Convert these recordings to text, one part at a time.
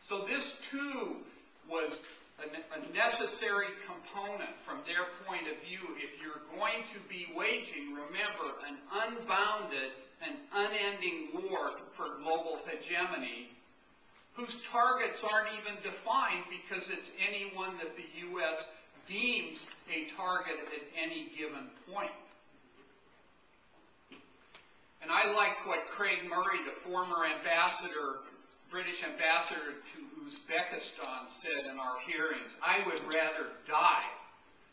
So this too was a necessary component from their point of view. If you're going to be waging, remember, an unbounded and unending war for global hegemony, whose targets aren't even defined because it's anyone that the U.S. deems a target at any given point. And I liked what Craig Murray, the former ambassador, British ambassador to Uzbekistan, said in our hearings. I would rather die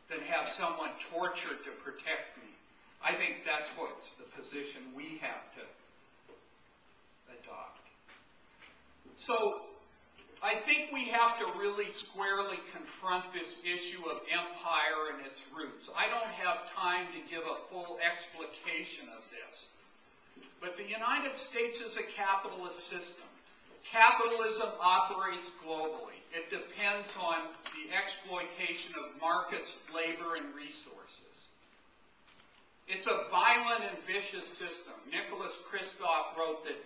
than have someone tortured to protect me. I think that's what's the position we have to adopt. So I think we have to really squarely confront this issue of empire and its roots. I don't have time to give a full explication of this. But the United States is a capitalist system. Capitalism operates globally. It depends on the exploitation of markets, labor, and resources. It's a violent and vicious system. Nicholas Kristof wrote that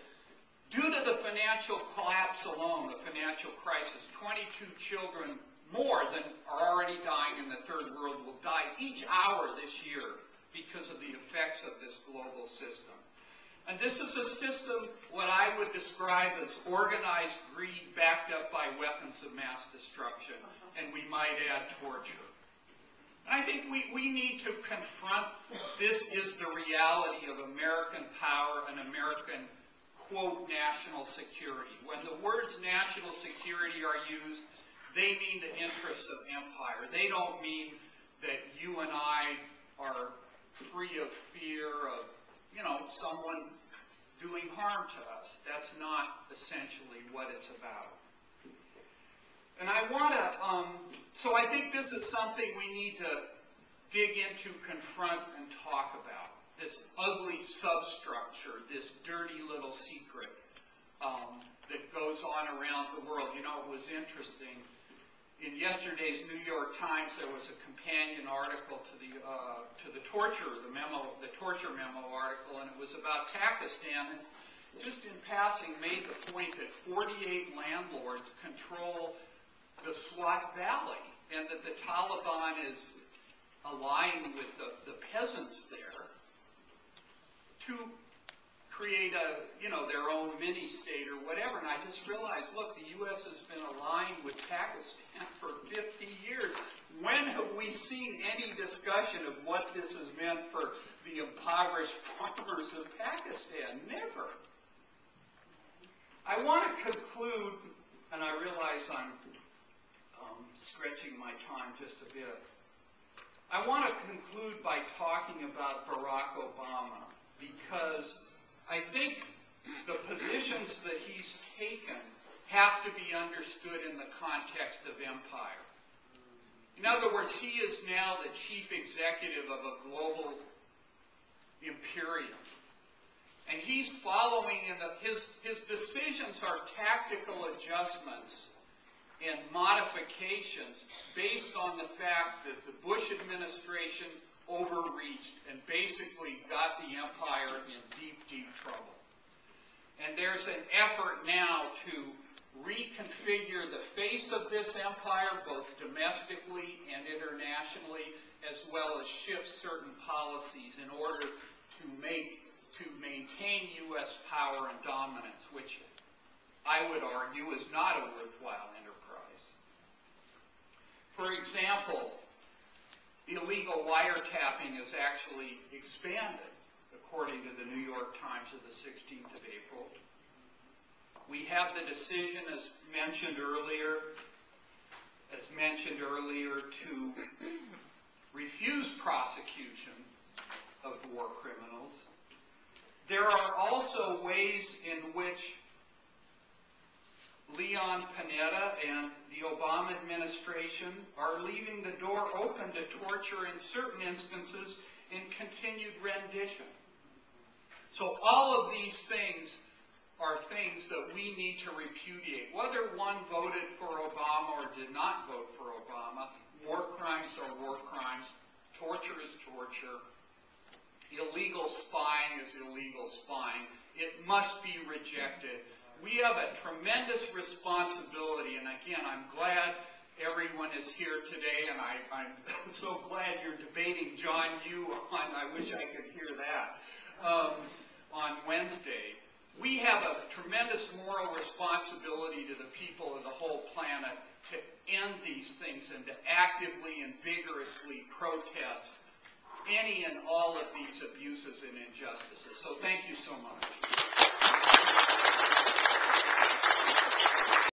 due to the financial collapse alone, the financial crisis, 22 children more than are already dying in the third world will die each hour this year because of the effects of this global system. And this is a system, what I would describe as organized greed backed up by weapons of mass destruction, and we might add torture. And I think we need to confront this is the reality of American power and American, quote, national security. When the words national security are used, they mean the interests of empire. They don't mean that you and I are free of fear of, someone doing harm to us. That's not essentially what it's about. And I want to, so I think this is something we need to dig into, confront, and talk about. This ugly substructure, this dirty little secret that goes on around the world. It was interesting. In yesterday's New York Times, there was a companion article to the torture memo article, and it was about Pakistan. And just in passing, made the point that 48 landlords control the Swat Valley, and that the Taliban is aligned with the peasants there to create their own mini-state or whatever. And I just realized, look, the U.S. has been aligned with Pakistan for 50 years. When have we seen any discussion of what this has meant for the impoverished farmers of Pakistan? Never. I want to conclude, and I realize I'm stretching my time just a bit. I want to conclude by talking about Barack Obama, because I think the positions that he's taken have to be understood in the context of empire. In other words, he is now the chief executive of a global imperium. And he's following his decisions are tactical adjustments and modifications based on the fact that the Bush administration overreached and basically got the empire in deep, deep trouble. And there's an effort now to reconfigure the face of this empire, both domestically and internationally, as well as shift certain policies in order to maintain U.S. power and dominance, which I would argue is not a worthwhile enterprise. For example, illegal wiretapping is actually expanded, according to the New York Times of the 16th of April. We have the decision, as mentioned earlier, to refuse prosecution of war criminals. There are also ways in which Leon Panetta and the Obama administration are leaving the door open to torture in certain instances and continued rendition. So all of these things are things that we need to repudiate. Whether one voted for Obama or did not vote for Obama, war crimes are war crimes, torture is torture, illegal spying is illegal spying. It must be rejected. We have a tremendous responsibility I'm glad everyone is here today, and I'm so glad you're debating John Yoo on, I wish I could hear that, on Wednesday. We have a tremendous moral responsibility to the people of the whole planet to end these things and to actively and vigorously protest any and all of these abuses and injustices. So thank you so much.